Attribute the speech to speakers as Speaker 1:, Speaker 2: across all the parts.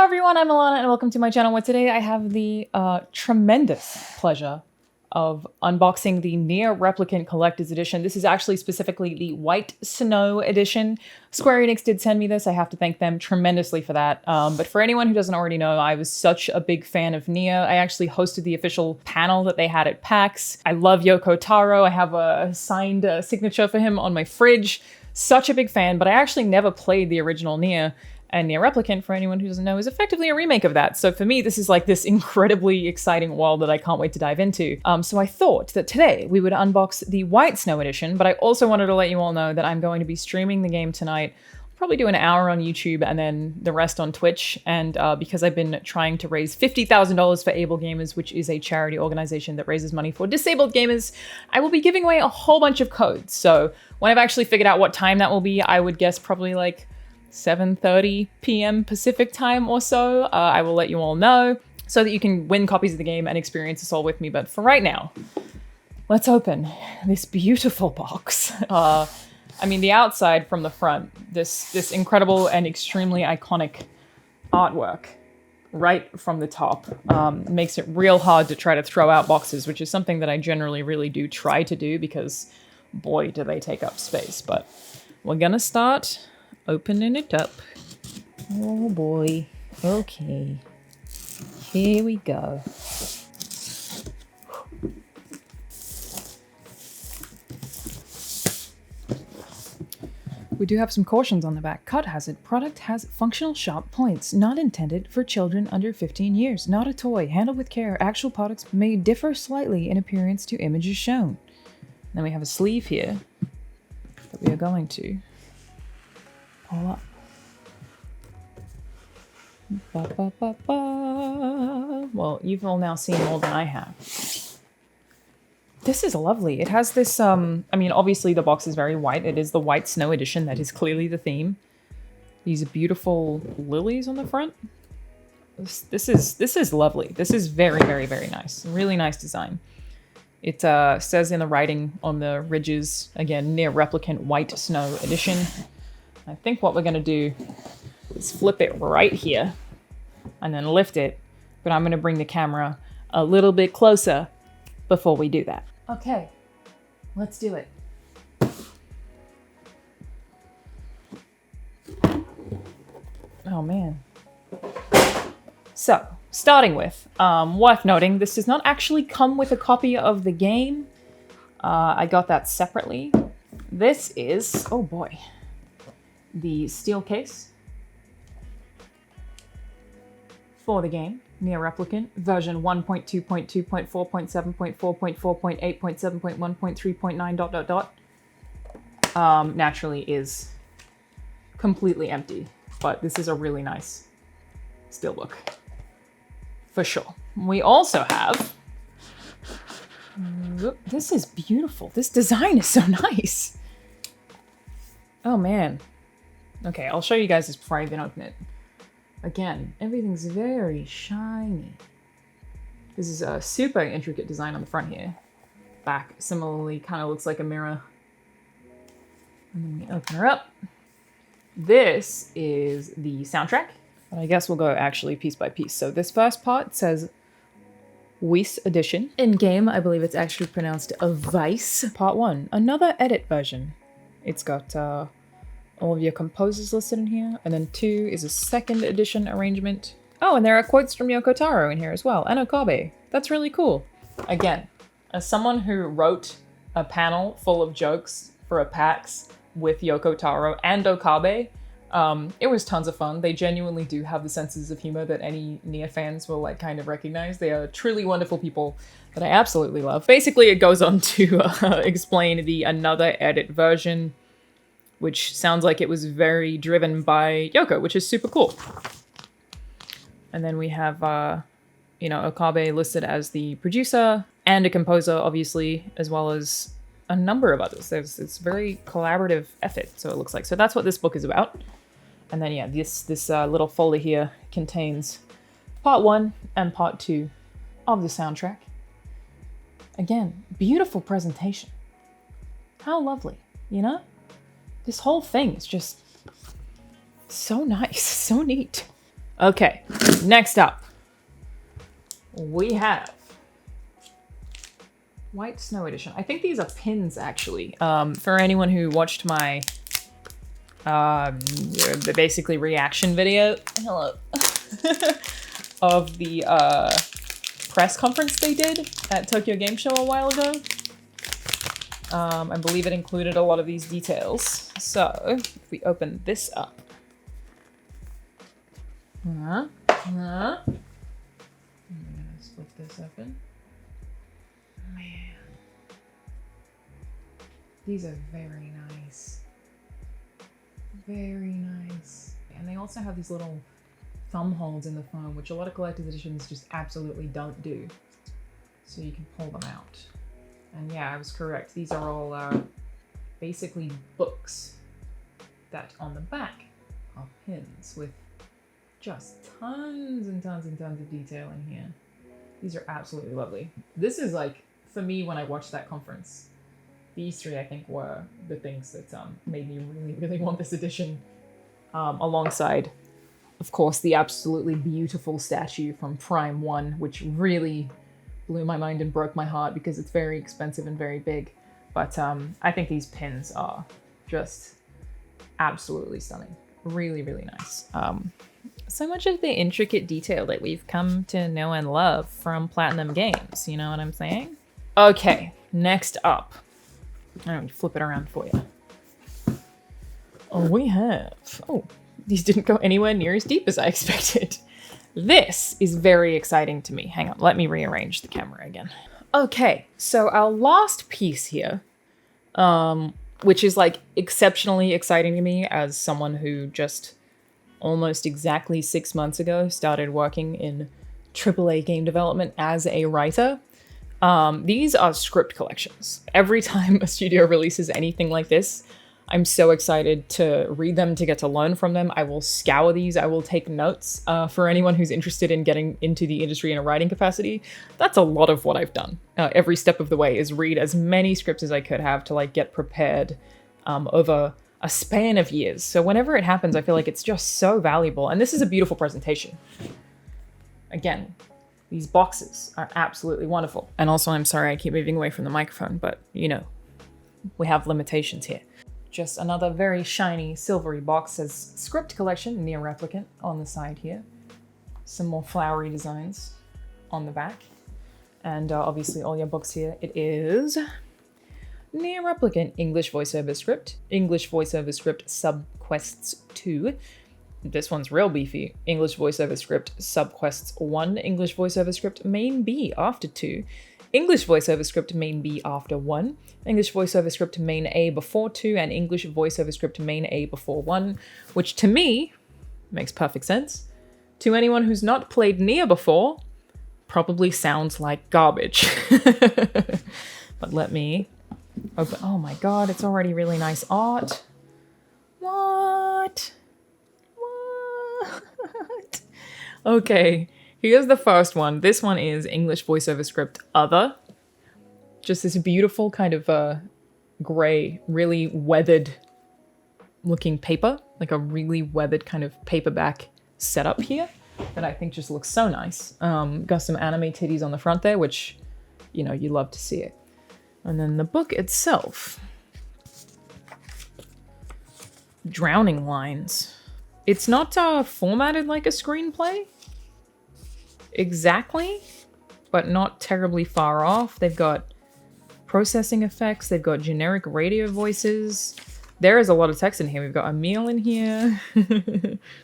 Speaker 1: everyone, I'm Alanah and welcome to my channel where today I have the tremendous pleasure of unboxing the NieR Replicant Collector's Edition. This is actually specifically the White Snow Edition. Square Enix did send me this. I have to thank them tremendously for that. But for anyone who doesn't already know, I was such a big fan of NieR. I actually hosted the official panel that they had at PAX. I love Yoko Taro. I have a signed signature for him on my fridge. Such a big fan, but I actually never played the original NieR. And NieR Replicant, for anyone who doesn't know, is effectively a remake of that. So for me, this is like this incredibly exciting world that I can't wait to dive into. So I thought that today we would unbox the White Snow Edition, but I also wanted to let you all know that I'm going to be streaming the game tonight. Probably do an hour on YouTube and then the rest on Twitch. And because I've been trying to raise $50,000 for Able Gamers, which is a charity organization that raises money for disabled gamers, I will be giving away a whole bunch of codes. So when I've actually figured out what time that will be, I would guess probably like 7:30 p.m. Pacific time or so. I will let you all know so that you can win copies of the game and experience this all with me. But for right now, let's open this beautiful box. I mean, the outside from the front, this incredible and extremely iconic artwork right from the top makes it real hard to try to throw out boxes, which is something that I generally really do try to do because boy, do they take up space. But we're gonna start opening it up. Oh boy. Okay. Here we go. We do have some cautions on the back. Cut hazard. Product has functional sharp points. Not intended for children under 15 years. Not a toy. Handled with care. Actual products may differ slightly in appearance to images shown. Then we have a sleeve here that we are going to pull up. Ba, ba, ba, ba. Well, you've all now seen more than I have. This is lovely. It has this, I mean, obviously the box is very white. It is the White Snow Edition. That is clearly the theme. These beautiful lilies on the front. This is lovely. This is very, very, very nice. Really nice design. It says in the writing on the ridges, again, NieR Replicant White Snow Edition. I think what we're going to do is flip it right here and then lift it, but I'm going to bring the camera a little bit closer before we do that. Okay, let's do it. Oh man. So, starting with, worth noting, this does not actually come with a copy of the game. I got that separately. This is, oh boy, the steel case for the game, NieR Replicant, version 1.2.2.4.7.4.8.7.1.3.9 ... naturally is completely empty, but this is a really nice steelbook, for sure. We also have, this is beautiful. This design is so nice. Oh man. Okay, I'll show you guys this before I even open it. Again, everything's very shiny. This is a super intricate design on the front here. Back similarly kind of looks like a mirror. And then we open her up. This is the soundtrack. But I guess we'll go actually piece by piece. So this first part says Weiss Edition. In game, I believe it's actually pronounced a Vice. Part 1, another edit version. It's got all of your composers listed in here, and then 2 is a second edition arrangement. Oh, and there are quotes from Yoko Taro in here as well, and Okabe. That's really cool. Again, as someone who wrote a panel full of jokes for a PAX with Yoko Taro and Okabe, it was tons of fun. They genuinely do have the senses of humor that any NieR fans will like kind of recognize. They are truly wonderful people that I absolutely love. Basically, it goes on to explain the another edit version, which sounds like it was very driven by Yoko, which is super cool. And then we have, you know, Okabe listed as the producer and a composer, obviously, as well as a number of others. It's very collaborative effort, so it looks like. So that's what this book is about. And then, yeah, this little folder here contains part 1 and part 2 of the soundtrack. Again, beautiful presentation. How lovely, you know? This whole thing is just so nice, so neat. Okay, next up, we have White Snow Edition. I think these are pins, actually. For anyone who watched my basically reaction video, hello, of the press conference they did at Tokyo Game Show a while ago. I believe it included a lot of these details. So, if we open this up. I'm gonna split this open. Man. These are very nice. Very nice. And they also have these little thumb holes in the foam, which a lot of collector's editions just absolutely don't do. So you can pull them out. And yeah, I was correct. These are all basically books that on the back are pins with just tons and tons and tons of detail in here. These are absolutely lovely. This is like, for me, when I watched that conference, these three I think were the things that made me really, really want this edition. Alongside, of course, the absolutely beautiful statue from Prime 1, which really blew my mind and broke my heart because it's very expensive and very big. But I think these pins are just absolutely stunning. Really, really nice. So much of the intricate detail that we've come to know and love from Platinum Games, you know what I'm saying? Okay, next up. I'm gonna flip it around for you. We have, these didn't go anywhere near as deep as I expected. This is very exciting to me. Hang on, let me rearrange the camera again. Okay, so our last piece here, which is like exceptionally exciting to me as someone who just almost exactly 6 months ago started working in AAA game development as a writer. These are script collections. Every time a studio releases anything like this, I'm so excited to read them, to get to learn from them. I will scour these. I will take notes. For anyone who's interested in getting into the industry in a writing capacity, that's a lot of what I've done. Every step of the way is read as many scripts as I could have to like get prepared over a span of years. So whenever it happens, I feel like it's just so valuable. And this is a beautiful presentation. Again, these boxes are absolutely wonderful. And also, I'm sorry I keep moving away from the microphone, but you know, we have limitations here. Just another very shiny, silvery box. Says script collection, NieR Replicant on the side here. Some more flowery designs on the back. And obviously all your books here. It is NieR Replicant English voiceover script, English voiceover script subquests 2. This one's real beefy. English voiceover script subquests 1, English voiceover script main B after 2, English voiceover script main B after 1, English voiceover script main A before 2, and English voiceover script main A before 1, which to me makes perfect sense. To anyone who's not played NieR before, probably sounds like garbage. But let me open. Oh my god, it's already really nice art. What? Okay, here's the first one. This one is English voiceover script other. Just this beautiful kind of gray, really weathered looking paper, like a really weathered kind of paperback setup here that I think just looks so nice. Got some anime titties on the front there, which, you know, you love to see it. And then the book itself. Drowning lines. It's not formatted like a screenplay exactly, but not terribly far off. They've got processing effects. They've got generic radio voices. There is a lot of text in here. We've got a meal in here.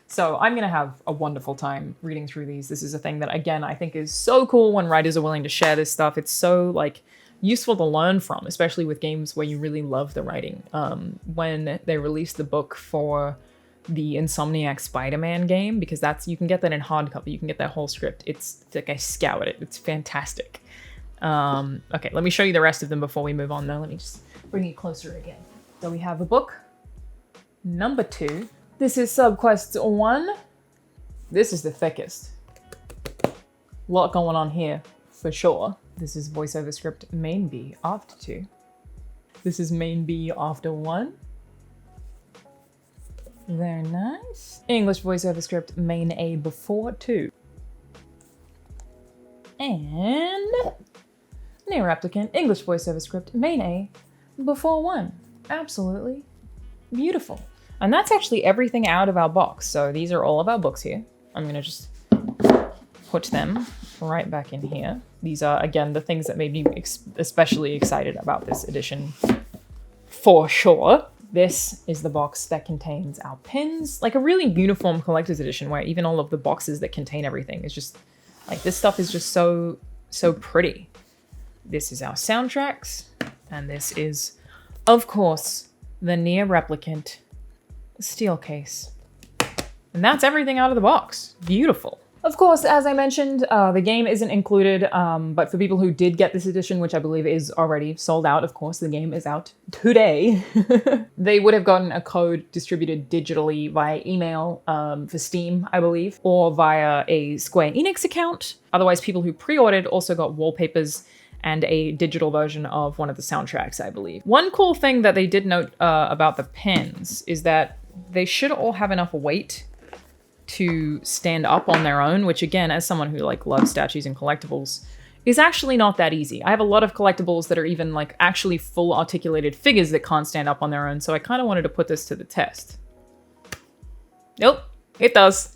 Speaker 1: So I'm going to have a wonderful time reading through these. This is a thing that, again, I think is so cool when writers are willing to share this stuff. It's so, like, useful to learn from, especially with games where you really love the writing. When they released the book for the Insomniac Spider-Man game, because that's, you can get that in hardcover, you can get that whole script. It's like, I scoured it, it's fantastic. Okay, let me show you the rest of them before we move on though. Let me just bring it closer again. So we have a book number 2. This is Subquest 1. This is the thickest. Lot going on here for sure. This is voiceover script main B after 2. This is main B after 1. Very nice. English voiceover script main A before 2. And NieR Replicant English voiceover script main A before 1. Absolutely beautiful. And that's actually everything out of our box. So these are all of our books here. I'm gonna just put them right back in here. These are, again, the things that made me especially excited about this edition for sure. This is the box that contains our pins, like a really uniform collector's edition where even all of the boxes that contain everything is just, like, this stuff is just so pretty. This is our soundtracks, and this is, of course, the NieR Replicant steel case. And that's everything out of the box. Beautiful. Of course, as I mentioned, the game isn't included, but for people who did get this edition, which I believe is already sold out, of course, the game is out today, they would have gotten a code distributed digitally via email for Steam, I believe, or via a Square Enix account. Otherwise, people who pre-ordered also got wallpapers and a digital version of one of the soundtracks, I believe. One cool thing that they did note about the pins is that they should all have enough weight to stand up on their own, which again, as someone who like loves statues and collectibles, is actually not that easy. I have a lot of collectibles that are even like actually full articulated figures that can't stand up on their own, so I kind of wanted to put this to the test. Nope, it does.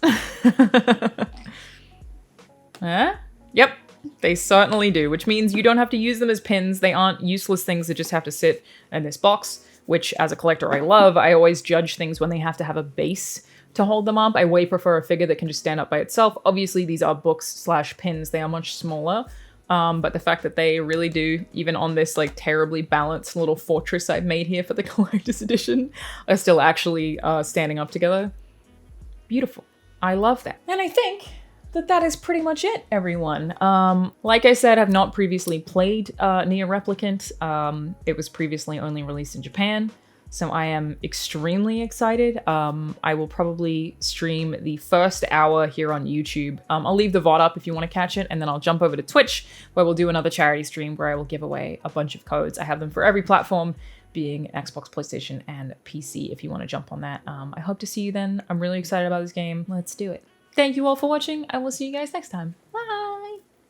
Speaker 1: Yep, they certainly do, which means you don't have to use them as pins. They aren't useless things that just have to sit in this box, which as a collector I love. I always judge things when they have to have a base to hold them up. I way prefer a figure that can just stand up by itself. Obviously, these are books/pins. They are much smaller, but the fact that they really do, even on this like terribly balanced little fortress I've made here for the collector's edition, are still actually standing up together. Beautiful. I love that. And I think that is pretty much it, everyone. Like I said, I've not previously played NieR Replicant. It was previously only released in Japan. So I am extremely excited. I will probably stream the first hour here on YouTube. I'll leave the VOD up if you want to catch it, and then I'll jump over to Twitch, where we'll do another charity stream where I will give away a bunch of codes. I have them for every platform, being Xbox, PlayStation, and PC, if you want to jump on that. I hope to see you then. I'm really excited about this game. Let's do it. Thank you all for watching. I will see you guys next time.